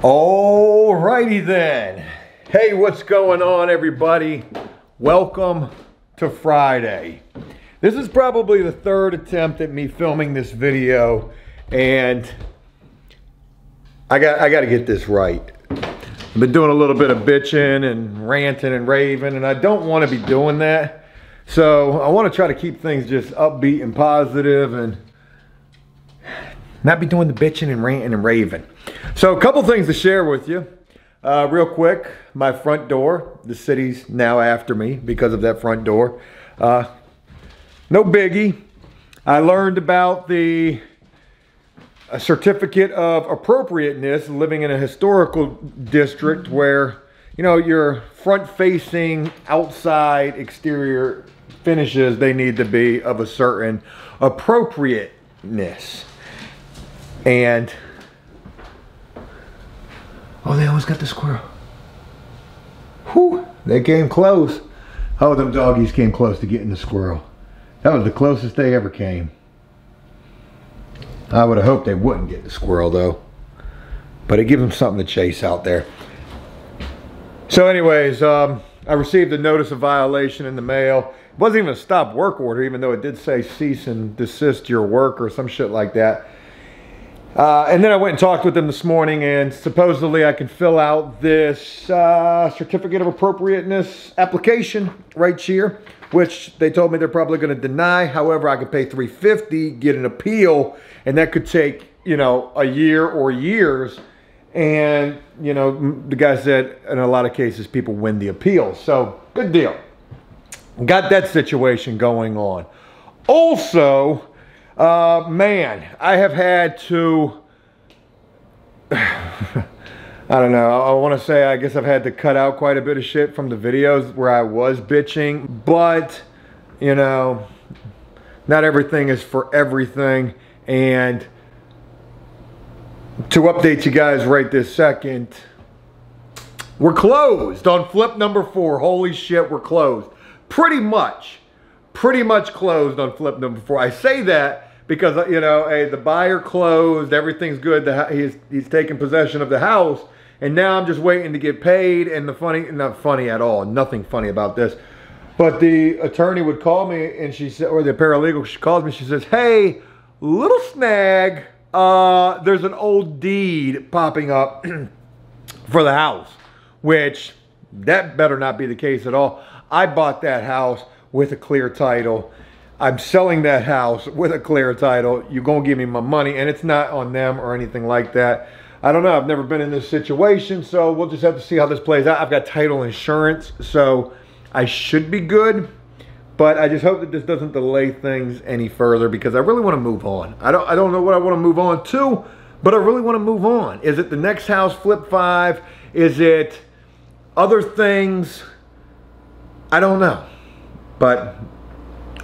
Alrighty then. Hey, what's going on, everybody? Welcome to Friday. This is probably the third attempt at me filming this video, and I got to get this right. I've been doing a little bit of bitching and ranting and raving, and I don't want to be doing that. So I want to try to keep things just upbeat and positive and not be doing the bitching and ranting and raving. So a couple things to share with you. Real quick, my front door. The city's now after me because of that front door. No biggie. I learned about the certificate of appropriateness living in a historical district where, you know, your front-facing outside exterior finishes, they need to be of a certain appropriateness. And oh, they almost got the squirrel. Whew, they came close. Oh, them doggies came close to getting the squirrel. That was the closest they ever came. I would have hoped they wouldn't get the squirrel though. But it gives them something to chase out there. So anyways, I received a notice of violation in the mail. It wasn't even a stop work order, even though it did say cease and desist your work or some shit like that. And then I went and talked with them this morning, and supposedly I can fill out this certificate of appropriateness application right here, which they told me they're probably going to deny. However, I could pay $350, get an appeal, and that could take, you know, a year or years. And, you know, the guy said in a lot of cases people win the appeal. So, good deal. Got that situation going on. Also, man, I have had to, I don't know, I want to say I guess I've had to cut out quite a bit of shit from the videos where I was bitching, but, you know, not everything is for everything. And to update you guys right this second, we're closed on flip number 4. Holy shit, we're closed. Pretty much closed on flip number 4. I say that because, you know, hey, the buyer closed, everything's good. He's taken possession of the house, and now I'm just waiting to get paid. And the funny, not funny at all, nothing funny about this, but the attorney would call me, and she said, or the paralegal, she calls me, she says, hey, little snag, there's an old deed popping up for the house, which that better not be the case at all. I bought that house with a clear title. I'm selling that house with a clear title. You're gonna give me my money, and it's not on them or anything like that. I don't know, I've never been in this situation, so we'll just have to see how this plays out. I've got title insurance, so I should be good, but I just hope that this doesn't delay things any further because I really wanna move on. I don't know what I wanna move on to, but I really wanna move on. Is it the next house, flip 5? Is it other things? I don't know. But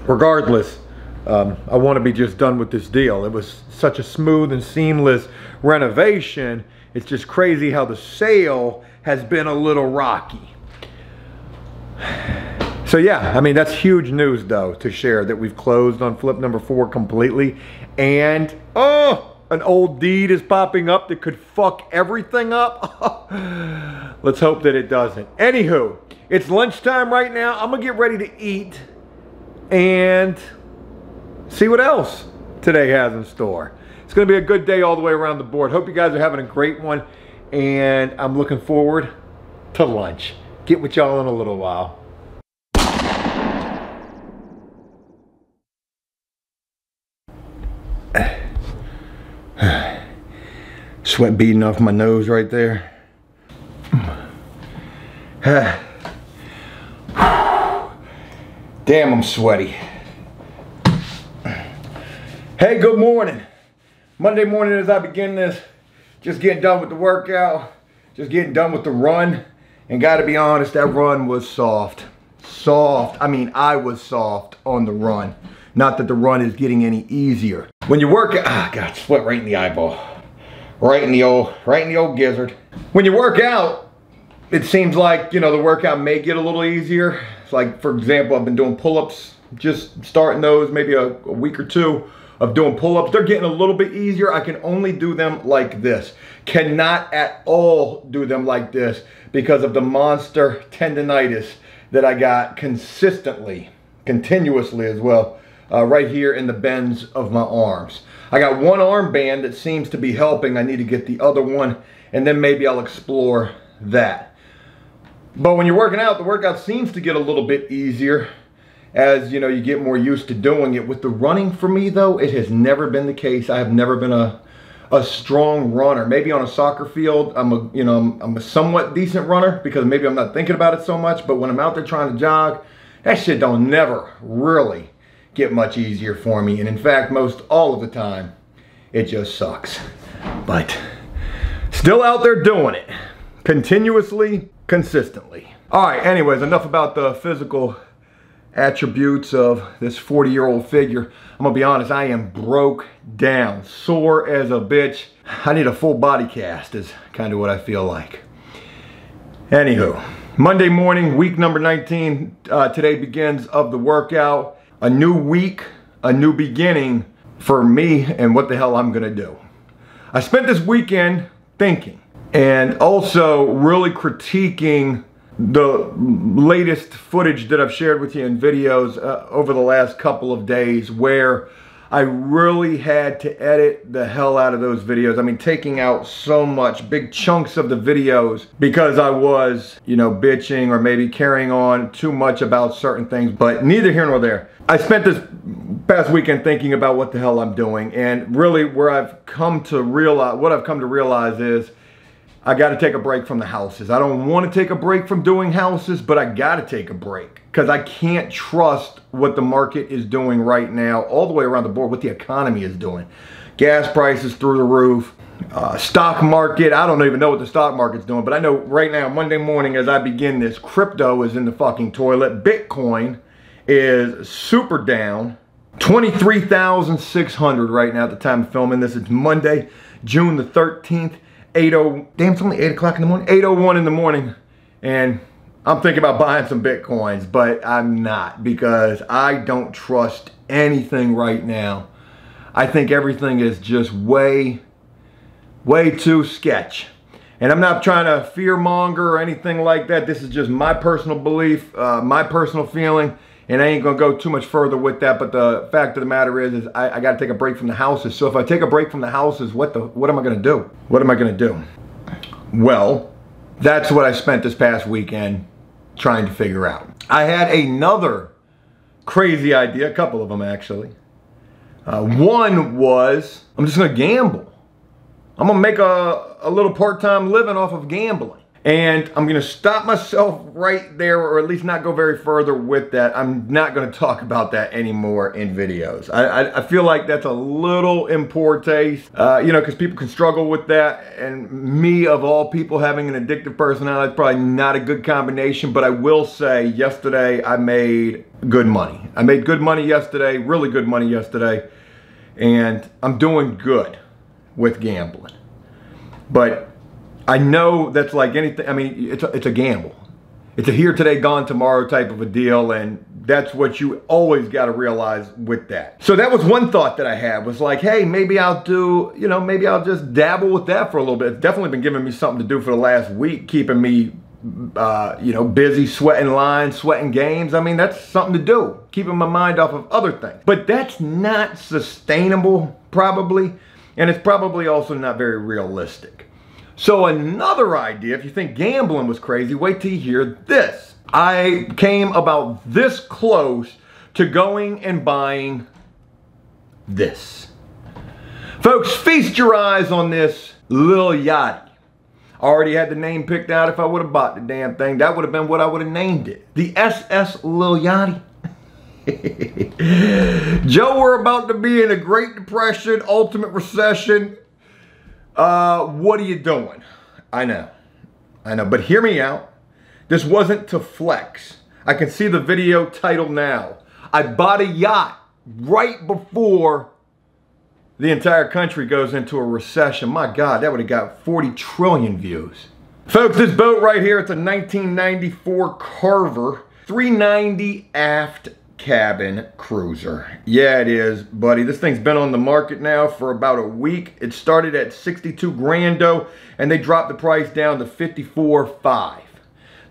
regardless, I want to be just done with this deal. It was such a smooth and seamless renovation. It's just crazy how the sale has been a little rocky. So yeah, I mean, that's huge news though to share that we've closed on flip number 4 completely. And oh, an old deed is popping up that could fuck everything up. Let's hope that it doesn't. Anywho, it's lunchtime right now. I'm gonna get ready to eat and see what else today has in store. It's gonna be a good day all the way around the board. Hope you guys are having a great one, and I'm looking forward to lunch. Get with y'all in a little while. Sweat beading off my nose right there. Damn, I'm sweaty. Hey, good morning. Monday morning as I begin this, just getting done with the workout, just getting done with the run, and gotta be honest, that run was soft. Soft, I mean, I was soft on the run. Not that the run is getting any easier. When you work out, ah, God, sweat right in the eyeball. Right in the old gizzard. When you work out, it seems like, you know, the workout may get a little easier. It's like, for example, I've been doing pull-ups, just starting those maybe a week or two of doing pull-ups. They're getting a little bit easier. I can only do them like this. Cannot at all do them like this because of the monster tendonitis that I got consistently, continuously as well, right here in the bends of my arms. I got one armband that seems to be helping. I need to get the other one, and then maybe I'll explore that. But when you're working out, the workout seems to get a little bit easier as you know, you get more used to doing it. With the running, for me though, it has never been the case. I have never been a strong runner. Maybe on a soccer field, I'm a somewhat decent runner because maybe I'm not thinking about it so much. But when I'm out there trying to jog, that shit don't never really get much easier for me. And in fact, most all of the time, it just sucks. But still out there doing it continuously, consistently. All right, anyways, enough about the physical attributes of this 40-year-old figure. I'm gonna be honest, I am broke down, sore as a bitch. I need a full body cast is kind of what I feel like. Anywho, Monday morning, week number 19. Today begins of the workout. A new week, a new beginning for me and what the hell I'm gonna do. I spent this weekend thinking and also really critiquing the latest footage that I've shared with you in videos over the last couple of days, where I really had to edit the hell out of those videos. I mean, taking out so much, big chunks of the videos because I was, you know, bitching or maybe carrying on too much about certain things, but neither here nor there. I spent this past weekend thinking about what the hell I'm doing, and really where I've come to realize, what I've come to realize is I got to take a break from the houses. I don't want to take a break from doing houses, but I got to take a break because I can't trust what the market is doing right now, all the way around the board, what the economy is doing. Gas prices through the roof, stock market. I don't even know what the stock market's doing, but I know right now, Monday morning, as I begin this, crypto is in the fucking toilet. Bitcoin is super down. 23,600 right now at the time of filming this. It's Monday, June the 13th. Damn, it's only 8 o'clock in the morning. 8:01 in the morning, and I'm thinking about buying some Bitcoins, but I'm not because I don't trust anything right now. I think everything is just way too sketch. And I'm not trying to fear monger or anything like that. This is just my personal belief, my personal feeling, and I ain't gonna go too much further with that. But the fact of the matter is I gotta take a break from the houses. So if I take a break from the houses, what am I gonna do? What am I gonna do? Well, that's what I spent this past weekend trying to figure out. I had another crazy idea, a couple of them actually. One was, I'm just gonna gamble. I'm gonna make a little part-time living off of gambling. And I'm gonna stop myself right there, or at least not go very further with that. I'm not gonna talk about that anymore in videos. I feel like that's a little in poor taste, you know, because people can struggle with that. And me, of all people, having an addictive personality is probably not a good combination. But I will say, yesterday I made good money. I made good money yesterday, really good money yesterday. And I'm doing good with gambling. But I know that's like anything. I mean, it's a gamble. It's a here today, gone tomorrow type of a deal, and that's what you always got to realize with that. So that was one thought that I had, was like, hey, maybe I'll do, you know, maybe I'll just dabble with that for a little bit. It's definitely been giving me something to do for the last week, keeping me, you know, busy, sweating lines, sweating games. I mean, that's something to do, keeping my mind off of other things. But that's not sustainable, probably, and it's probably also not very realistic. So another idea, if you think gambling was crazy, wait till you hear this. I came about this close to going and buying this. Folks, feast your eyes on this Lil Yachty. I already had the name picked out. If I would have bought the damn thing, that would have been what I would have named it. The SS Lil Yachty. Joe, we're about to be in a Great Depression, ultimate recession. What are you doing? I know, but hear me out. This wasn't to flex. I can see the video title now. I bought a yacht right before the entire country goes into a recession. My God, that would have got 40 trillion views. Folks, this boat right here, it's a 1994 Carver, 390 aft cabin cruiser. Yeah, it is, buddy. This thing's been on the market now for about a week. It started at 62 grando, and they dropped the price down to 54.5.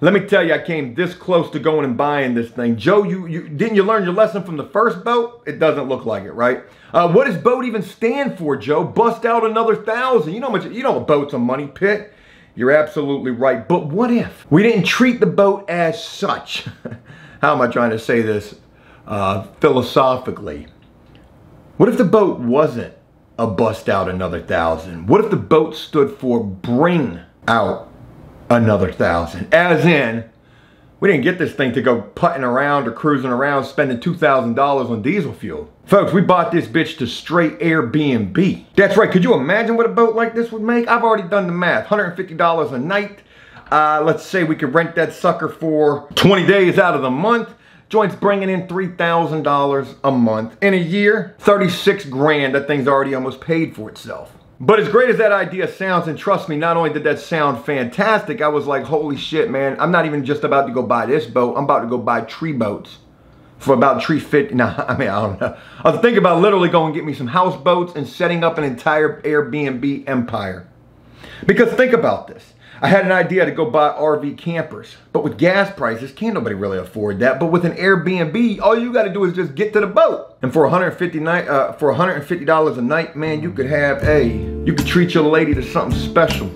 Let me tell you, I came this close to going and buying this thing. Joe, didn't you learn your lesson from the first boat? It doesn't look like it, right? What does boat even stand for, Joe? Bust out another 1,000. You know a boat's a money pit. You're absolutely right. But what if we didn't treat the boat as such? How am I trying to say this philosophically? What if the boat wasn't a bust out another 1,000? What if the boat stood for bring out another 1,000? As in, we didn't get this thing to go putting around or cruising around spending $2,000 on diesel fuel. Folks, we bought this bitch to straight Airbnb. That's right. Could you imagine what a boat like this would make? I've already done the math. $150 a night. Let's say we could rent that sucker for 20 days out of the month. Joint's bringing in $3,000 a month. In a year, 36 grand. That thing's already almost paid for itself. But as great as that idea sounds, and trust me, not only did that sound fantastic, I was like, holy shit, man. I'm not even just about to go buy this boat. I'm about to go buy tree boats for about $350. Now, I mean, I don't know. I was thinking about literally going and get me some houseboats and setting up an entire Airbnb empire. Because think about this. I had an idea to go buy RV campers, but with gas prices, can't nobody really afford that. But with an Airbnb, all you got to do is just get to the boat. And for $150 a night, man, you could have you could treat your lady to something special,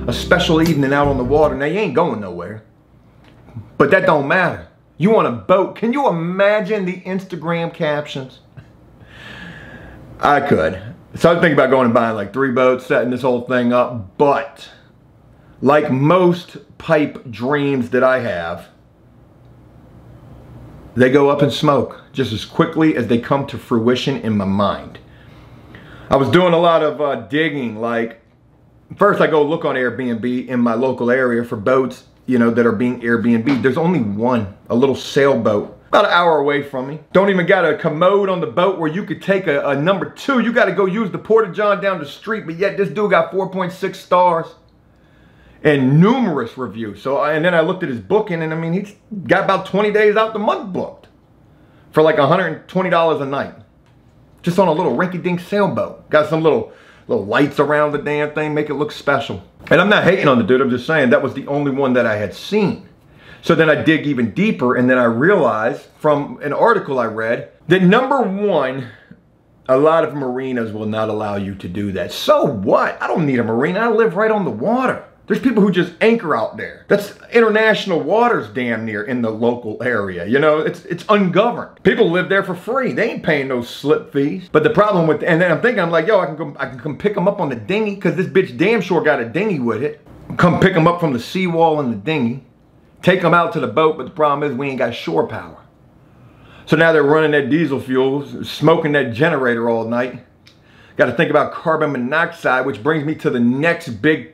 a special evening out on the water. Now you ain't going nowhere, but that don't matter. You want a boat? Can you imagine the Instagram captions? I could. So I was thinking about going and buying like 3 boats, setting this whole thing up, but like most pipe dreams that I have, they go up in smoke just as quickly as they come to fruition in my mind. I was doing a lot of digging. Like, first I go look on Airbnb in my local area for boats, you know, that are being Airbnb. There's only one, a little sailboat, about an hour away from me. Don't even got a commode on the boat where you could take a number 2. You got to go use the Porta-John down the street, but yet this dude got 4.6 stars. And numerous reviews. So, and then I looked at his booking, and I mean, he's got about 20 days out the month booked for like $120 a night. Just on a little rinky-dink sailboat. Got some little lights around the damn thing, make it look special. And I'm not hating on the dude, I'm just saying that was the only one that I had seen. So then I dig even deeper, and then I realized from an article I read that number 1, a lot of marinas will not allow you to do that. So what? I don't need a marina, I live right on the water. There's people who just anchor out there. That's international waters damn near in the local area. You know, it's ungoverned. People live there for free. They ain't paying no slip fees. But the problem with, and then I'm thinking, I'm like, yo, I can come pick them up on the dinghy, because this bitch damn sure got a dinghy with it. Come pick them up from the seawall in the dinghy. Take them out to the boat, but the problem is we ain't got shore power. So now they're running that diesel fuel, smoking that generator all night. Got to think about carbon monoxide, which brings me to the next big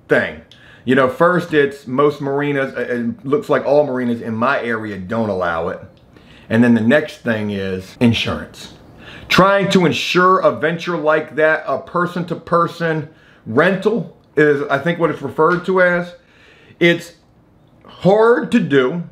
thing. You know, first it's most marinas, it looks like all marinas in my area don't allow it. And then the next thing is insurance. Trying to insure a venture like that, a person-to-person rental is, I think, what it's referred to as. It's hard to do.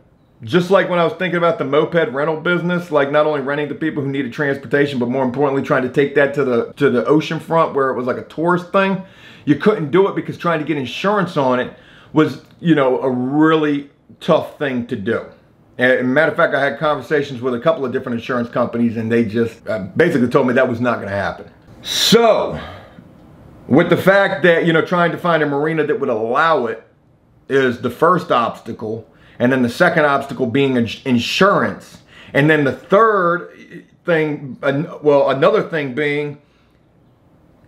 Just like when I was thinking about the moped rental business, like not only renting to people who needed transportation, but more importantly, trying to take that to the ocean front where it was like a tourist thing. You couldn't do it because trying to get insurance on it was, you know, a really tough thing to do. And matter of fact, I had conversations with a couple of different insurance companies, and they just basically told me that was not going to happen. So, with the fact that, you know, trying to find a marina that would allow it is the first obstacle, and then the second obstacle being insurance, and then the third thing, well, another thing being,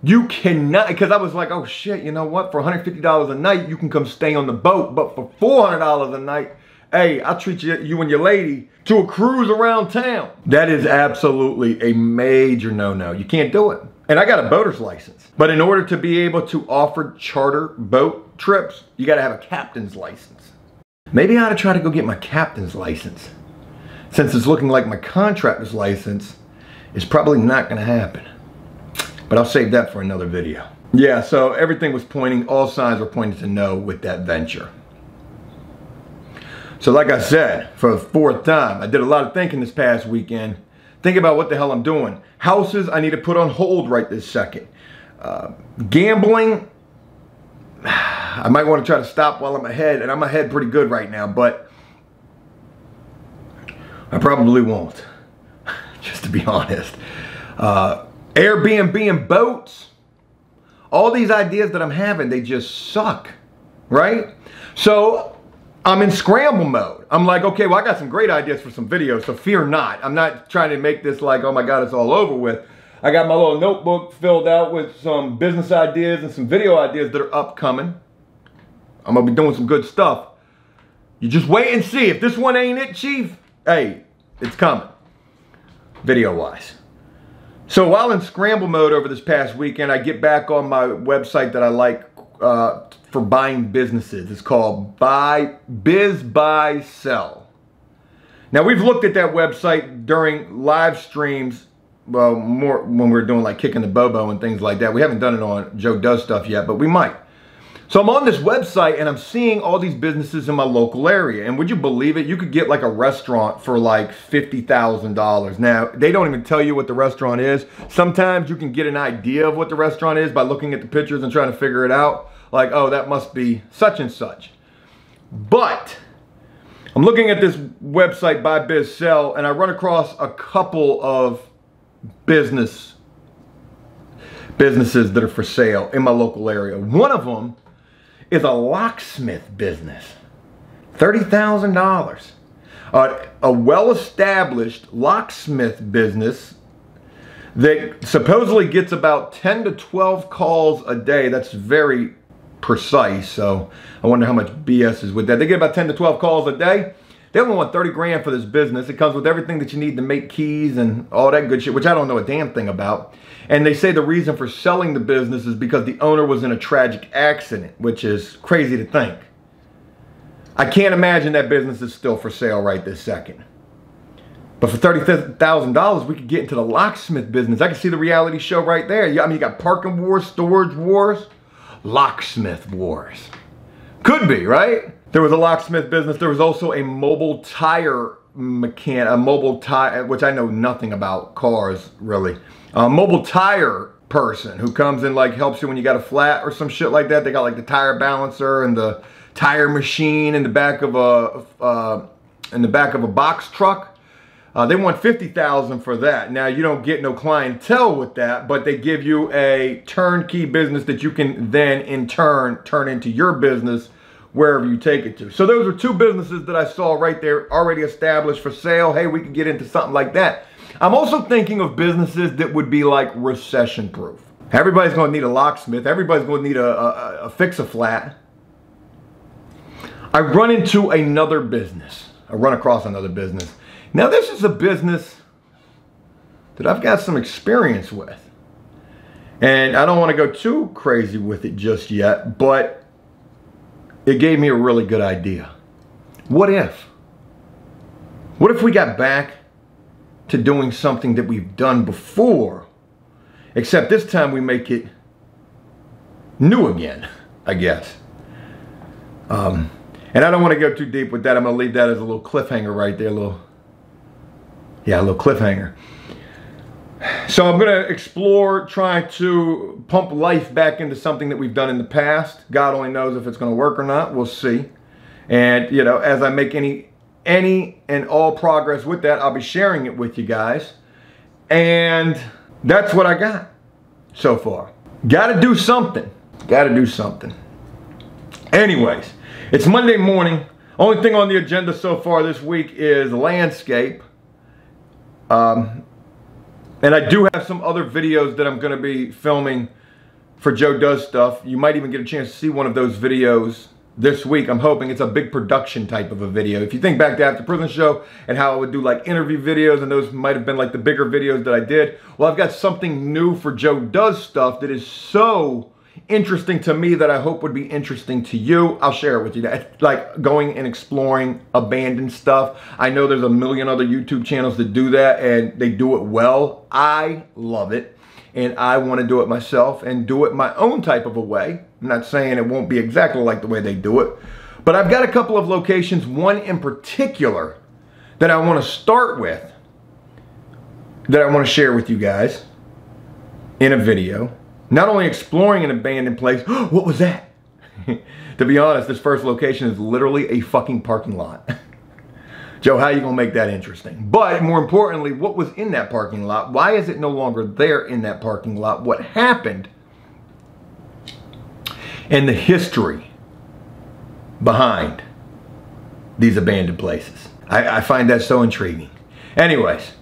you cannot, because I was like, oh shit, you know what? For $150 a night, you can come stay on the boat. But for $400 a night, hey, I'll treat you and your lady to a cruise around town. That is absolutely a major no-no. You can't do it. And I got a boater's license. But in order to be able to offer charter boat trips, you got to have a captain's license. Maybe I ought to try to go get my captain's license, since it's looking like my contractor's license is probably not going to happen. But I'll save that for another video. Yeah, so everything was pointing, all signs were pointing to no with that venture. So like I said, for the fourth time, I did a lot of thinking this past weekend. Think about what the hell I'm doing. Houses I need to put on hold right this second. Gambling, I might want to try to stop while I'm ahead, and I'm ahead pretty good right now, but I probably won't, just to be honest. Airbnb and boats, all these ideas that I'm having, they just suck, right? So I'm in scramble mode. I'm like, okay, well, I got some great ideas for some videos, so fear not. I'm not trying to make this like, oh my God, it's all over with. I got my little notebook filled out with some business ideas and some video ideas that are upcoming. I'm gonna be doing some good stuff. You just wait and see. If this one ain't it, Chief, hey, it's coming, video-wise. So while in scramble mode over this past weekend, I get back on my website that I like for buying businesses. It's called Biz Buy Sell. Now we've looked at that website during live streams, well, more when we're doing like Kicking the Bobo and things like that. We haven't done it on Joe Does Stuff yet, but we might. So I'm on this website and I'm seeing all these businesses in my local area. And would you believe it? You could get like a restaurant for like $50,000. Now, they don't even tell you what the restaurant is. Sometimes you can get an idea of what the restaurant is by looking at the pictures and trying to figure it out. Like, oh, that must be such and such. But I'm looking at this website, Buy Biz Sell, and I run across a couple of businesses that are for sale in my local area. One of them is a locksmith business, $30,000. A well-established locksmith business that supposedly gets about 10 to 12 calls a day. That's very precise, so I wonder how much BS is with that. They get about 10 to 12 calls a day. They only want 30 grand for this business. It comes with everything that you need to make keys and all that good shit, which I don't know a damn thing about. And they say the reason for selling the business is because the owner was in a tragic accident, which is crazy to think. I can't imagine that business is still for sale right this second. But for $30,000, we could get into the locksmith business. I can see the reality show right there. I mean, you got parking wars, storage wars, locksmith wars. Could be, right? There was a locksmith business. There was also a mobile tire mechanic, a mobile tire, which I know nothing about cars, really. A mobile tire person who comes and like helps you when you got a flat or some shit like that. They got like the tire balancer and the tire machine in the back of a box truck. They want $50,000 for that. Now you don't get no clientele with that, but they give you a turnkey business that you can then in turn turn into your business wherever you take it to. So those are two businesses that I saw right there already established for sale. Hey, we could get into something like that. I'm also thinking of businesses that would be like recession proof. Everybody's gonna need a locksmith. Everybody's gonna need a fix-a-flat. I run into another business. I run across another business. Now this is a business that I've got some experience with. And I don't want to go too crazy with it just yet, but it gave me a really good idea. What if? What if we got back to doing something that we've done before, except this time we make it new again, I guess. And I don't want to go too deep with that. I'm going to leave that as a little cliffhanger right there, a little cliffhanger. So I'm going to explore trying to pump life back into something that we've done in the past. God only knows if it's going to work or not. We'll see. And, you know, as I make any and all progress with that, I'll be sharing it with you guys. And that's what I got so far. Got to do something. Got to do something. Anyways, it's Monday morning. Only thing on the agenda so far this week is landscape. And I do have some other videos that I'm going to be filming for Joe Does Stuff. You might even get a chance to see one of those videos this week. I'm hoping it's a big production type of a video. If you think back to After Prison Show and how I would do like interview videos, and those might have been like the bigger videos that I did. Well, I've got something new for Joe Does Stuff that is so interesting to me that I hope would be interesting to you. I'll share it with you. Like going and exploring abandoned stuff. I know there's a million other YouTube channels that do that and they do it well. I love it and I want to do it myself and do it my own type of a way. I'm not saying it won't be exactly like the way they do it, But I've got a couple of locations, one in particular that I want to start with, that I want to share with you guys in a video. Not only exploring an abandoned place, what was that? To be honest, this first location is literally a fucking parking lot. Joe, how are you going to make that interesting? But more importantly, what was in that parking lot? Why is it no longer there in that parking lot? What happened? And the history behind these abandoned places. I find that so intriguing. Anyways,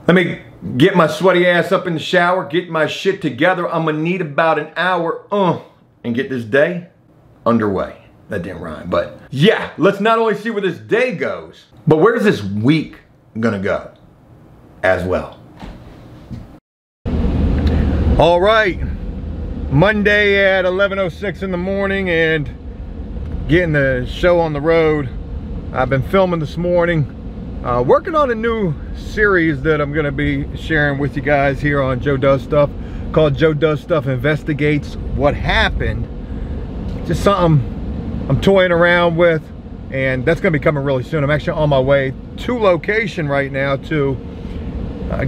let me get my sweaty ass up in the shower, get my shit together. I'm gonna need about an hour and get this day underway. That didn't rhyme, but yeah, let's not only see where this day goes, but where's this week gonna go as well. All right, Monday at 11:06 in the morning and getting the show on the road. I've been filming this morning, working on a new series that I'm gonna be sharing with you guys here on Joe Does Stuff, called Joe Does Stuff Investigates What Happened. Just something I'm toying around with, and that's gonna be coming really soon. I'm actually on my way to location right now to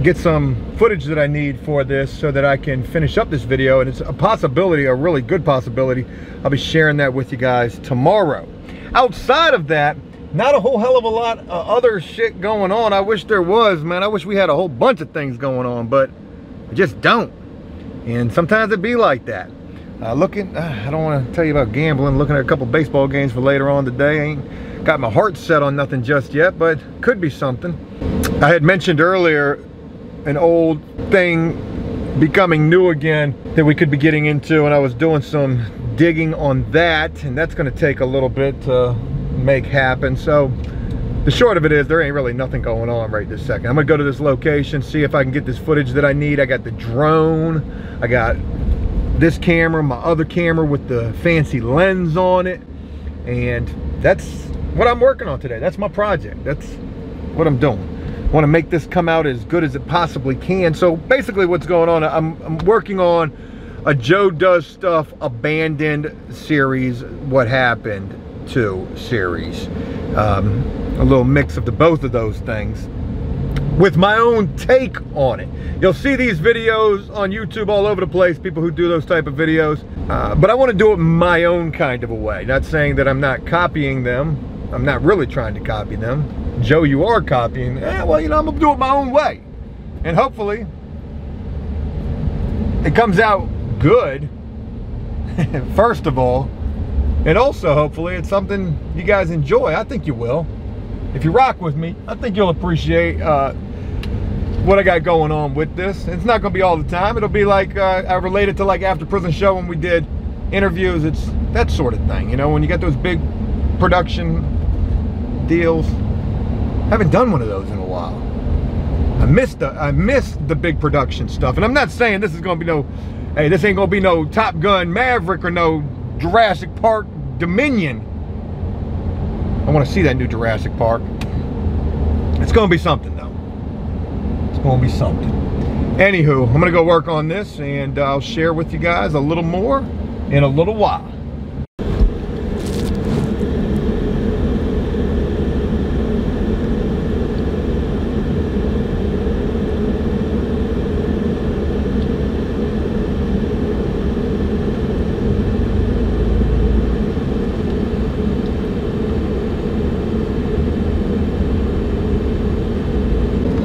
get some footage that I need for this so that I can finish up this video, and it's a possibility, a really good possibility. I'll be sharing that with you guys tomorrow. Outside of that, not a whole hell of a lot of other shit going on. I wish there was, man. I wish we had a whole bunch of things going on, but I just don't. And sometimes it be like that. I don't want to tell you about gambling, looking at a couple baseball games for later on today. I ain't got my heart set on nothing just yet, but could be something. I had mentioned earlier an old thing becoming new again that we could be getting into, and I was doing some digging on that, and that's going to take a little bit to make happen. So the short of it is there ain't really nothing going on right this second. I'm going to go to this location, see if I can get this footage that I need. I got the drone, I got this camera, my other camera with the fancy lens on it, and that's what I'm working on today. That's my project. That's what I'm doing. I want to make this come out as good as it possibly can. So basically what's going on, I'm working on a Joe Does Stuff Abandoned series, What Happened To series. A little mix of both of those things with my own take on it. You'll see these videos on YouTube all over the place, people who do those type of videos, but I want to do it my own kind of a way. Not saying that I'm not copying them. I'm not really trying to copy them. Joe, you are copying. Well, you know, I'm gonna do it my own way, and hopefully it comes out good. First of all, and also hopefully it's something you guys enjoy. I think you will. If you rock with me, I think you'll appreciate what I got going on with this. It's not gonna be all the time. It'll be like I relate it to like After Prison Show when we did interviews. It's that sort of thing, you know, when you got those big production deals. I haven't done one of those in a while. I missed the big production stuff, and I'm not saying this is gonna be no, hey, this ain't gonna be no Top Gun Maverick or no Jurassic Park Dominion. I want to see that new Jurassic Park. It's gonna be something though. It's gonna be something. Anywho, I'm gonna go work on this, and I'll share with you guys a little more in a little while.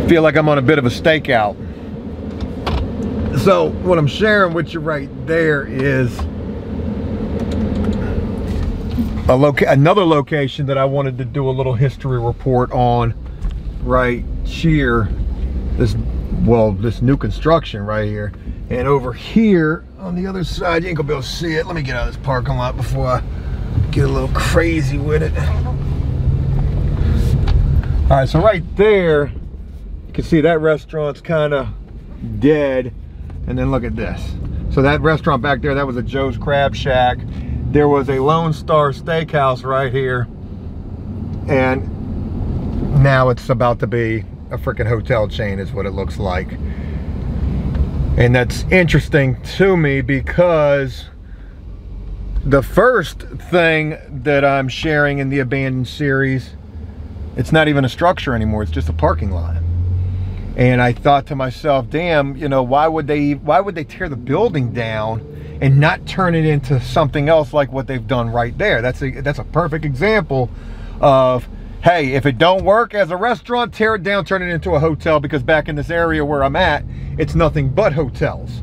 Feel like I'm on a bit of a stakeout. So what I'm sharing with you right there is another location that I wanted to do a little history report on right here. This new construction right here. And over here on the other side, you ain't gonna be able to see it. Let me get out of this parking lot before I get a little crazy with it. All right, so right there, you can see that restaurant's kind of dead. And then look at this. So that restaurant back there, that was a Joe's Crab Shack. There was a Lone Star Steakhouse right here. And now it's about to be a freaking hotel chain is what it looks like. And that's interesting to me because The first thing that I'm sharing in the abandoned series, it's not even a structure anymore, it's just a parking lot. And I thought to myself, damn, you know, why would they tear the building down and not turn it into something else like what they've done right there? That's a perfect example of, hey, if it don't work as a restaurant, tear it down, turn it into a hotel, because back in this area where I'm at, it's nothing but hotels.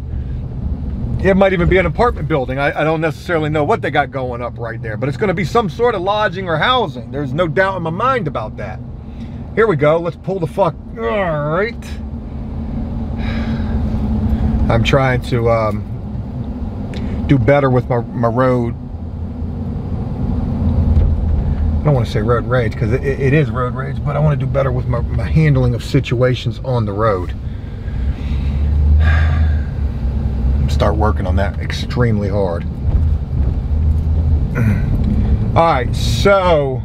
It might even be an apartment building. I don't necessarily know what they got going up right there, but it's going to be some sort of lodging or housing. There's no doubt in my mind about that. Here we go. Let's pull the fuck. All right. I'm trying to do better with my road. I don't want to say road rage, because it is road rage, but I want to do better with my handling of situations on the road. Start working on that extremely hard. All right, so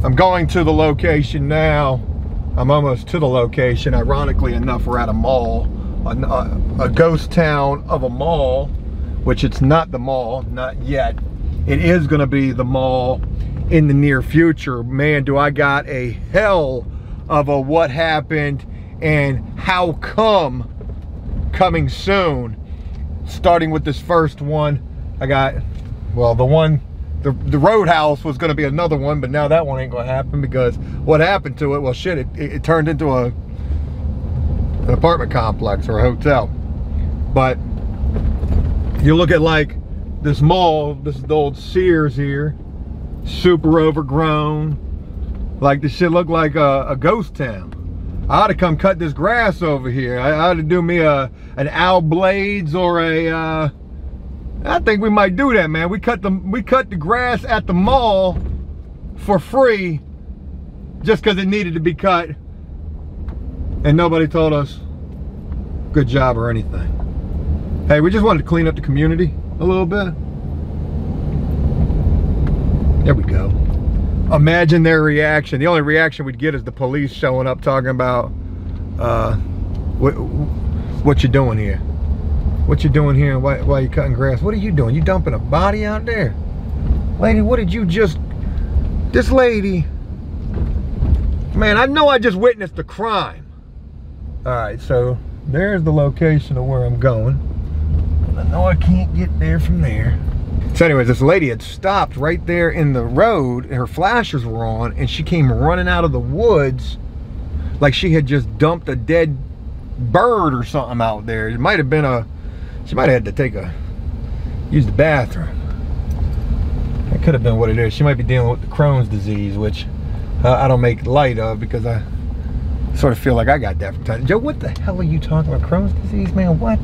I'm going to the location now. I'm almost to the location. Ironically enough, we're at a mall, a ghost town of a mall, which it's not the mall, not yet. It is going to be the mall in the near future. Man, do I got a hell of a what happened and how come coming soon. Starting with this first one, I got, well, the Roadhouse was going to be another one, but now that one ain't going to happen, because what happened to it, well, shit, it turned into an apartment complex or a hotel. But you look at like this mall, this is the old Sears here, super overgrown, like this shit looked like a ghost town. I ought to come cut this grass over here. I ought to do me an Al Blades or a, I think we might do that, man. We cut the grass at the mall for free just because it needed to be cut. And nobody told us good job or anything. Hey, we just wanted to clean up the community a little bit. There we go. Imagine their reaction. The only reaction we'd get is the police showing up talking about what you doing here? What you doing here? Why you cutting grass? What are you doing? You dumping a body out there? Lady, what did you just... This lady... Man, I know I just witnessed a crime. Alright, so there's the location of where I'm going. I know I can't get there from there. So anyways, this lady had stopped right there in the road, and her flashers were on, and she came running out of the woods like she had just dumped a dead bird or something out there. It might have been she might have had to use the bathroom. That could have been what it is. She might be dealing with the Crohn's disease, which I don't make light of, because I sort of feel like I got that from time. Joe, what the hell are you talking about? Crohn's disease, man? What?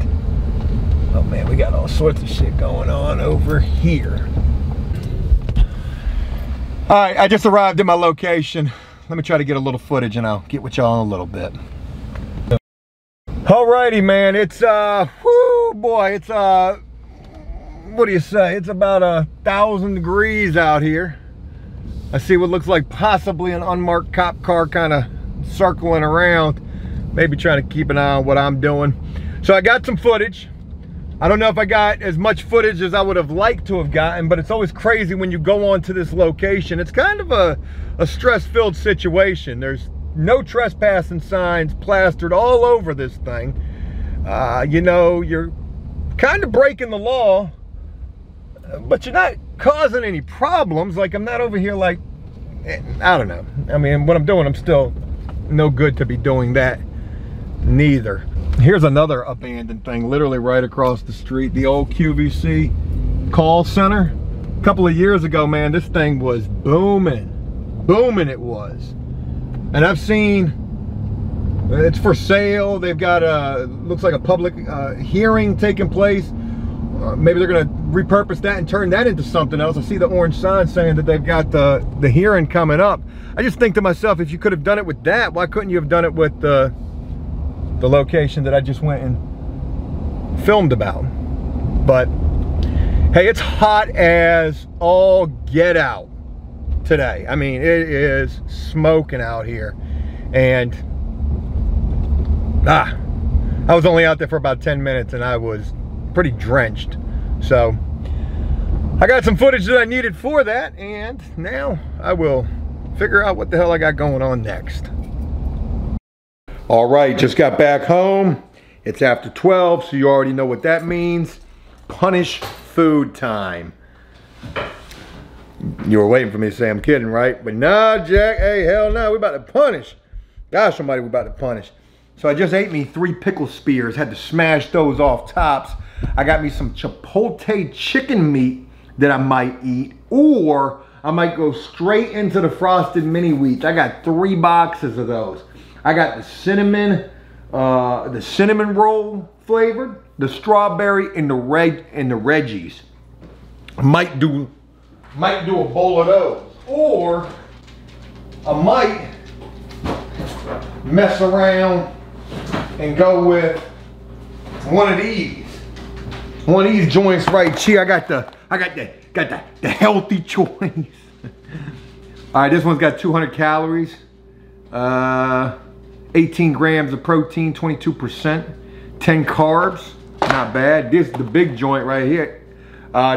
Oh man, we got all sorts of shit going on over here. All right, I just arrived at my location. Let me try to get a little footage and I'll get with y'all in a little bit. Alrighty, man, it's, whoo, boy, it's, what do you say? It's about 1,000 degrees out here. I see what looks like possibly an unmarked cop car kind of circling around, maybe trying to keep an eye on what I'm doing. So I got some footage. I don't know if I got as much footage as I would have liked to have gotten, but it's always crazy when you go on to this location. It's kind of a stress-filled situation. There's no trespassing signs plastered all over this thing. You know, you're kind of breaking the law, but you're not causing any problems. Like, I'm not over here like, I don't know. I mean, what I'm doing, I'm still no good to be doing that neither. Here's another abandoned thing, literally right across the street. The old QVC call center. A couple of years ago, man, this thing was booming. Booming it was. And I've seen, it's for sale. They've got looks like a public hearing taking place. Maybe they're gonna repurpose that and turn that into something else. I see the orange sign saying that they've got the hearing coming up. I just think to myself, if you could have done it with that, why couldn't you have done it with the location that I just went and filmed about? But hey, it's hot as all get out today. I mean, it is smoking out here. And I was only out there for about 10 minutes and I was pretty drenched. So I got some footage that I needed for that, and now I will figure out what the hell I got going on next. All right, just got back home. It's after 12, so you already know what that means. Punish food time. You were waiting for me to say I'm kidding, right? But nah, Jack, hey, hell no, we about to punish. Gosh, somebody we about to punish. So I just ate me 3 pickle spears, had to smash those off tops. I got me some chipotle chicken meat that I might eat, or I might go straight into the frosted mini wheats. I got 3 boxes of those. I got the cinnamon roll flavored, the strawberry, and the Reggies. Might do a bowl of those, or I might mess around and go with one of these. One of these joints right here. I got the healthy choice. All right, this one's got 200 calories, 18 grams of protein, 22%, 10 carbs. Not bad. This is the big joint right here.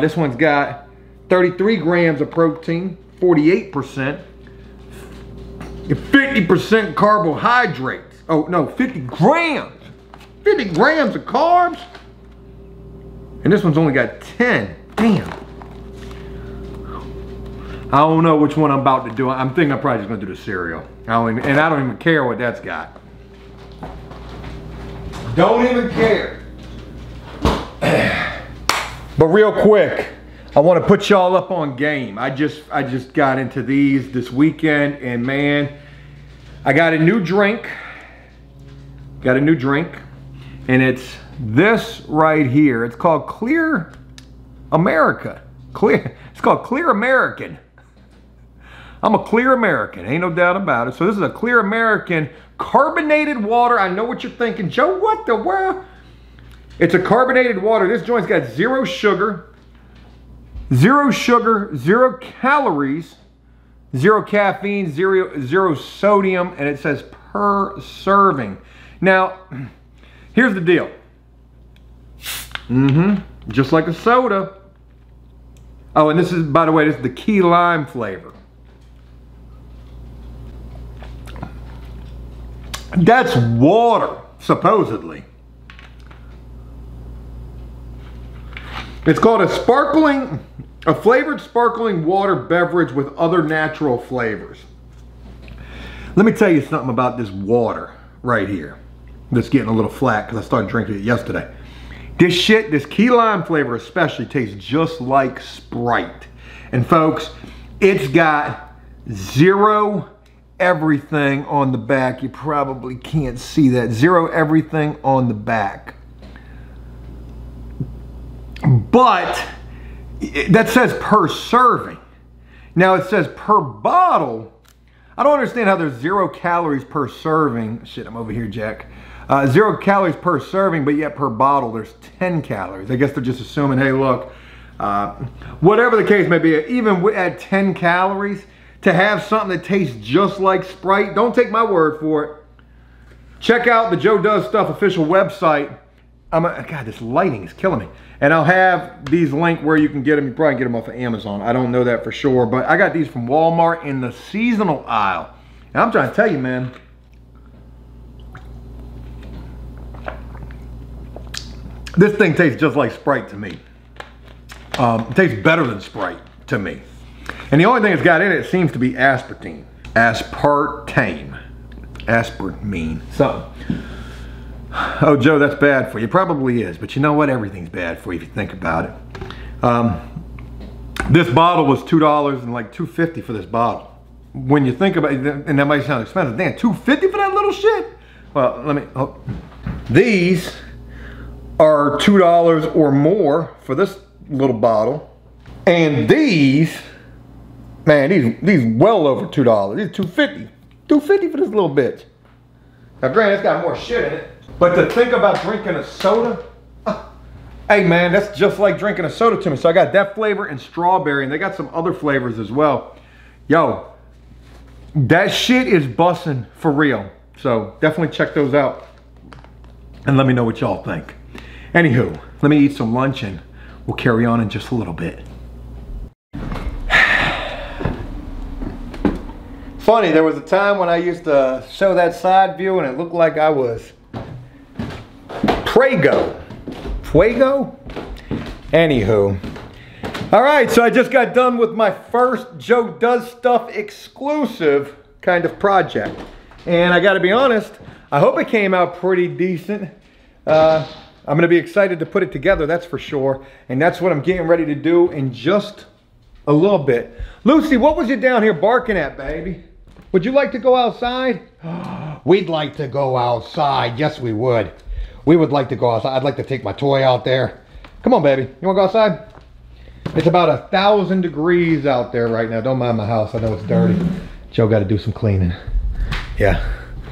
This one's got 33 grams of protein, 48%, 50% carbohydrates. Oh no, 50 grams. 50 grams of carbs. And this one's only got 10. Damn. I don't know which one I'm about to do. I'm thinking I'm probably just gonna do the cereal. I don't even care what that's got. Don't even care. But real quick, I want to put y'all up on game. I just got into these this weekend, and man, I got a new drink. And it's this right here. It's called Clear America. It's called Clear American. I'm a Clear American, ain't no doubt about it. So this is a Clear American carbonated water. I know what you're thinking, Joe, what the world? It's a carbonated water. This joint's got 0 sugar, 0 calories, 0 caffeine, 0 sodium, and it says per serving. Now, here's the deal. Just like a soda. Oh, and this is, by the way, this is the key lime flavor. That's water, supposedly. It's called a flavored sparkling water beverage with other natural flavors. Let me tell you something about this water right here that's getting a little flat because I started drinking it yesterday. This key lime flavor especially tastes just like Sprite. And folks, it's got 0 everything on the back. You probably can't see that. 0 everything on the back. But that says per serving. Now it says per bottle. I don't understand how there's 0 calories per serving. Shit, I'm over here, Jack. 0 calories per serving, but yet per bottle there's 10 calories. I guess they're just assuming, hey, look, whatever the case may be, even at 10 calories, to have something that tastes just like Sprite, don't take my word for it. Check out the Joe Does Stuff official website. God, this lighting is killing me. And I'll have these linked where you can get them. You probably get them off of Amazon. I don't know that for sure, but I got these from Walmart in the seasonal aisle. And I'm trying to tell you, man, this thing tastes just like Sprite to me. It tastes better than Sprite to me. And the only thing it's got in it seems to be aspartame. Aspartame. So, oh, Joe, that's bad for you. It probably is, but you know what? Everything's bad for you if you think about it. This bottle was $2 and like $2.50 for this bottle. When you think about it, and that might sound expensive, damn, $2.50 for that little shit? Well, these are $2 or more for this little bottle. And these, man, these well over $2. These $2.50. $2.50 for this little bitch. Now granted, it's got more shit in it. But to think about drinking a soda, hey man, that's just like drinking a soda to me. So I got that flavor and strawberry, and they got some other flavors as well. Yo, that shit is bussin' for real. So definitely check those out and let me know what y'all think. Anywho, let me eat some lunch and we'll carry on in just a little bit. funny, there was a time when I used to show that side view and it looked like I was Fuego. Anywho. All right, so I just got done with my first Joe Does Stuff exclusive kind of project. And I gotta be honest, I hope it came out pretty decent. I'm gonna be excited to put it together, that's for sure. And that's what I'm getting ready to do in just a little bit. Lucy, what was you down here barking at, baby? Would you like to go outside? We'd like to go outside, yes we would. We would like to go outside. I'd like to take my toy out there. Come on, baby, you wanna go outside? It's about 1,000 degrees out there right now. Don't mind my house, I know it's dirty. Joe gotta do some cleaning. Yeah,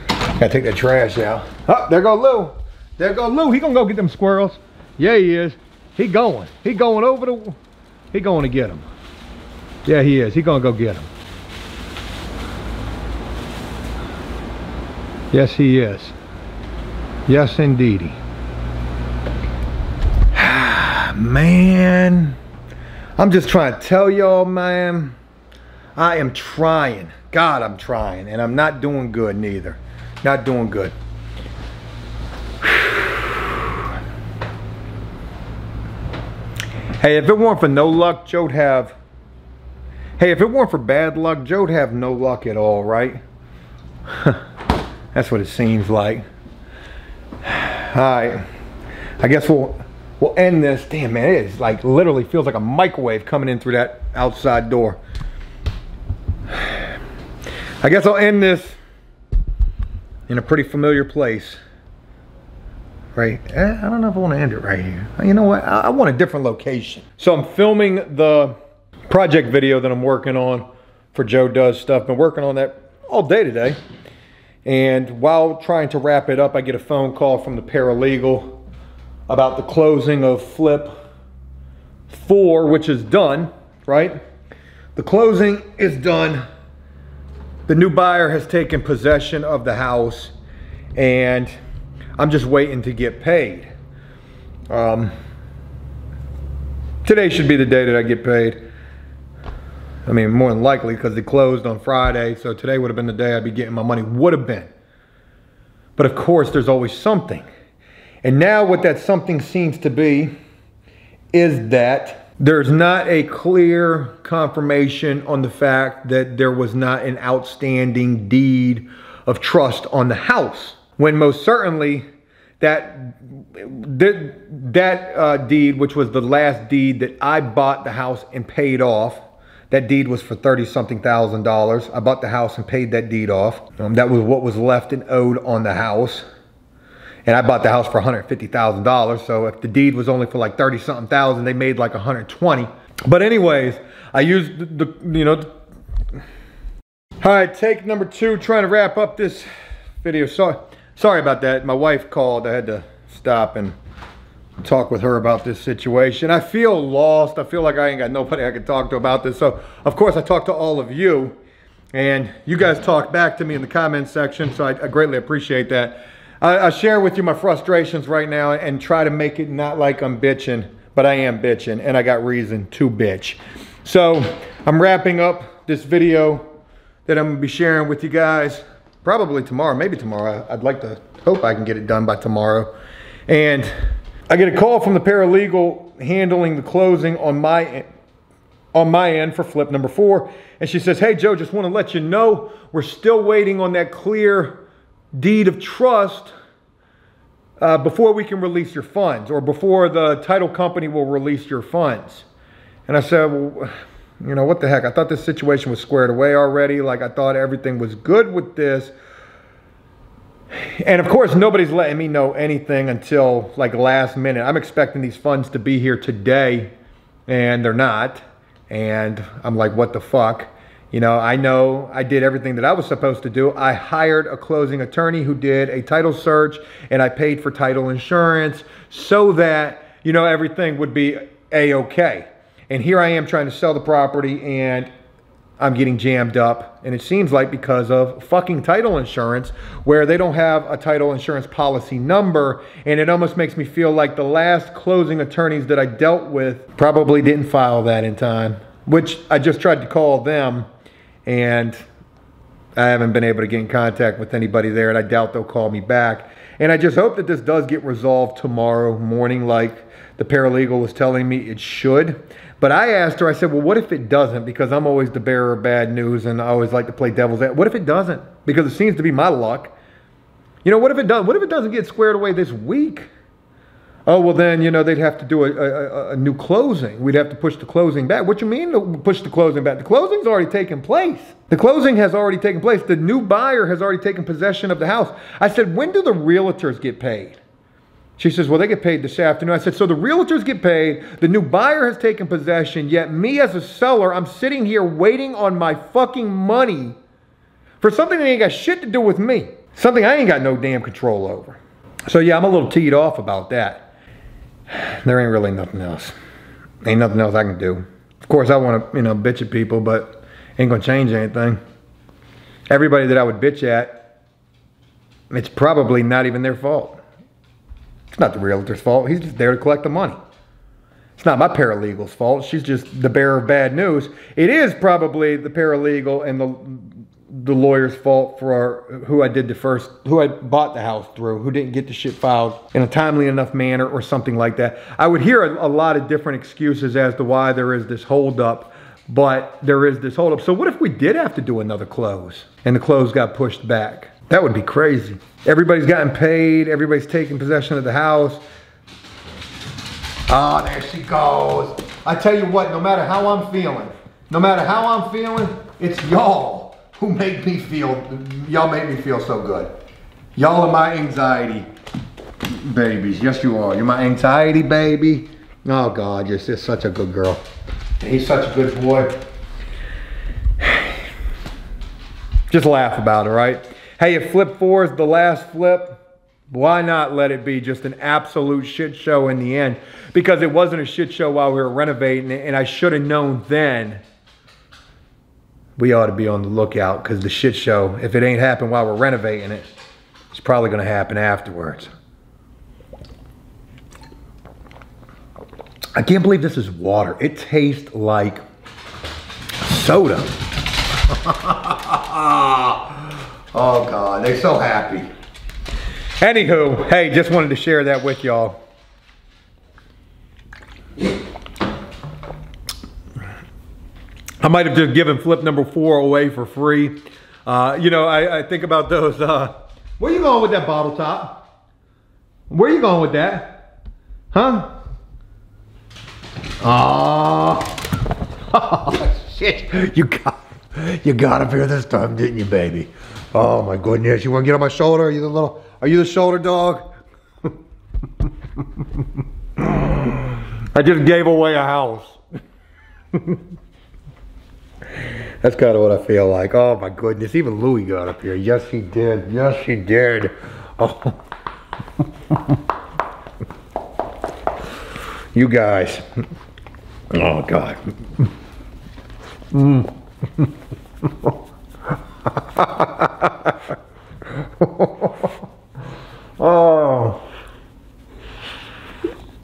gotta take that trash out. Oh, there go Lou. There go Lou, he gonna go get them squirrels. Yeah, he is. He going over the, he going to get them. Yeah, he is, he gonna go get them. Yes, he is. Yes, indeedy. Man, I'm just trying to tell y'all, man, I am trying. God, I'm trying, and I'm not doing good neither. Not doing good. Hey, if it weren't for no luck, Joe'd have... Hey, if it weren't for bad luck, Joe'd have no luck at all, right? That's what it seems like. Alright, I guess we'll end this. Damn, man, it is like literally feels like a microwave coming in through that outside door. I guess I'll end this in a pretty familiar place. Right? I don't know if I want to end it right here. You know what? I want a different location. So I'm filming the project video that I'm working on for Joe Does Stuff. Been working on that all day today. And while trying to wrap it up, I get a phone call from the paralegal about the closing of Flip 4, which is done, right? The closing is done. The new buyer has taken possession of the house and I'm just waiting to get paid. Today should be the day that I get paid. I mean, more than likely, because it closed on Friday, so today would have been the day I'd be getting my money. Would have been. But of course, there's always something. And now what that something seems to be is that there's not a clear confirmation on the fact that there was not an outstanding deed of trust on the house. When most certainly that deed, which was the last deed that I bought the house and paid off, that deed was for $30-something thousand. I bought the house and paid that deed off. That was what was left and owed on the house. And I bought the house for $150,000. So if the deed was only for like 30-something thousand, they made like 120. But anyways, I used all right, take number 2, trying to wrap up this video. Sorry about that. My wife called. I had to stop and talk with her about this situation. I feel lost. I feel like I ain't got nobody I can talk to about this. So of course I talked to all of you and you guys talk back to me in the comment section. So I greatly appreciate that. I share with you my frustrations right now and try to make it not like I'm bitching, but I am bitching and I got reason to bitch. So I'm wrapping up this video that I'm gonna be sharing with you guys probably tomorrow, maybe tomorrow. I'd like to hope I can get it done by tomorrow. And I get a call from the paralegal handling the closing on my end for Flip number 4. And she says, hey Joe, just want to let you know, we're still waiting on that clear deed of trust before we can release your funds, or before the title company will release your funds. And I said, well, you know, what the heck? I thought this situation was squared away already. Like I thought everything was good with this. And of course, nobody's letting me know anything until like last minute. I'm expecting these funds to be here today and they're not. And I'm like, what the fuck? You know I did everything that I was supposed to do. I hired a closing attorney who did a title search and I paid for title insurance so that, you know, everything would be a-okay. And here I am trying to sell the property and I'm getting jammed up, and it seems like because of fucking title insurance, where they don't have a title insurance policy number, and it almost makes me feel like the last closing attorneys that I dealt with probably didn't file that in time, which I just tried to call them, and I haven't been able to get in contact with anybody there, and I doubt they'll call me back. And I just hope that this does get resolved tomorrow morning like the paralegal was telling me it should. But I asked her, I said, well, what if it doesn't? Because I'm always the bearer of bad news, and I always like to play devil's advocate. What if it doesn't? Because it seems to be my luck. You know, what if it doesn't? What if it doesn't get squared away this week? Oh, well then, you know, they'd have to do a new closing. We'd have to push the closing back. What you mean push the closing back? The closing's already taken place. The closing has already taken place. The new buyer has already taken possession of the house. I said, when do the realtors get paid? She says, well, they get paid this afternoon. I said, so the realtors get paid, the new buyer has taken possession, yet me as a seller, I'm sitting here waiting on my fucking money for something that ain't got shit to do with me. Something I ain't got no damn control over. So yeah, I'm a little teed off about that. There ain't really nothing else. Ain't nothing else I can do. Of course, I want to, you know, bitch at people, but ain't gonna change anything. Everybody that I would bitch at, it's probably not even their fault. It's not the realtor's fault. He's just there to collect the money. It's not my paralegal's fault. She's just the bearer of bad news. It is probably the paralegal and the lawyer's fault for who I bought the house through, who didn't get the shit filed in a timely enough manner or something like that. I would hear a lot of different excuses as to why there is this holdup, but there is this holdup. So what if we did have to do another close and the close got pushed back? That would be crazy. Everybody's gotten paid. Everybody's taking possession of the house. Oh, there she goes. I tell you what, no matter how I'm feeling, it's y'all who make me feel, y'all make me feel so good. Y'all are my anxiety babies. Yes, you are. You're my anxiety baby. Oh, God, you're just such a good girl. He's such a good boy. Just laugh about it, right? Hey, if flip 4 is the last flip, why not let it be just an absolute shit show in the end? Because it wasn't a shit show while we were renovating it, and I should have known then. We ought to be on the lookout, because the shit show, if it ain't happened while we're renovating it, it's probably going to happen afterwards. I can't believe this is water. It tastes like soda. Oh, God, they're so happy. Anywho, hey, just wanted to share that with y'all. I might have just given flip number 4 away for free. You know, I think about those. Where you going with that bottle top? Where you going with that? Huh? Oh, shit. You got up here this time, didn't you, baby? Oh my goodness, you want to get on my shoulder? Are you the shoulder dog? I just gave away a house. That's kind of what I feel like. Oh my goodness, even Louie got up here. Yes, he did. Yes, he did. Oh. You guys. Oh, God. Oh.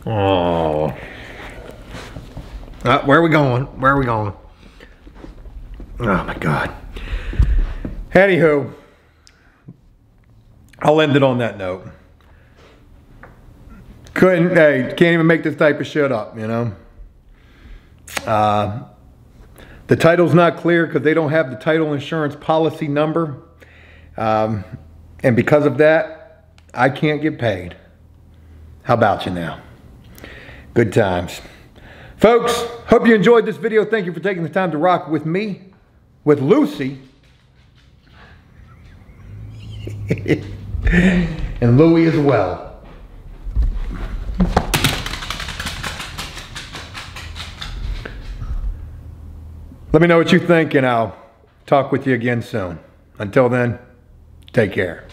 Oh. Where are we going? Where are we going? Oh my God. Anywho, I'll end it on that note. Can't even make this type of shit up, you know? The title's not clear because they don't have the title insurance policy number. And because of that, I can't get paid. How about you now? Good times. Folks, hope you enjoyed this video. Thank you for taking the time to rock with me, with Lucy, and Louie as well. Let me know what you think, and I'll talk with you again soon. Until then, take care.